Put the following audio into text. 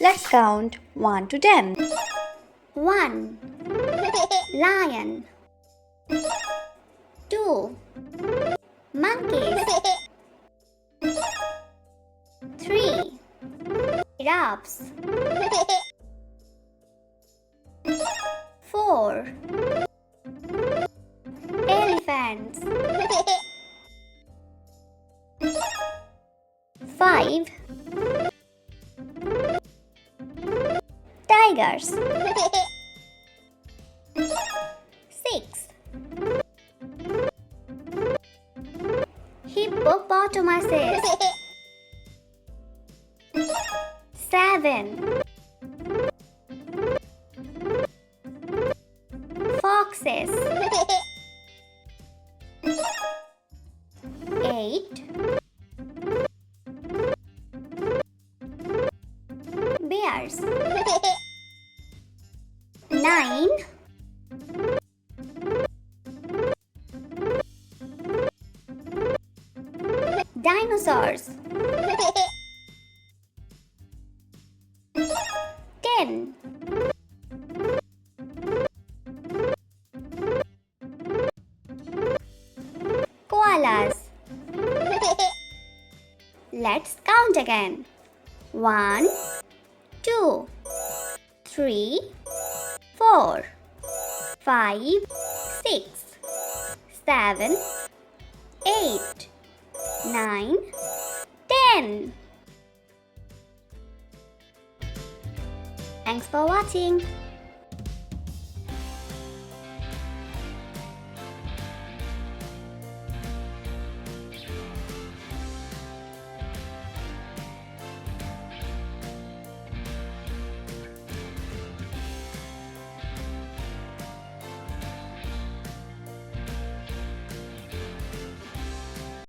Let's count 1 to 10. 1. Lion. 2. Monkeys. 3. Giraffes. 4. Elephants. 5. Tigers. 6. Hippopotamuses. 7. Foxes. 8. Bears. 9. Dinosaurs. 10. Koalas. Let's count again. 1, 2, 3, 4, 5, 6, 7, 8, 9, 10. Thanks for watching.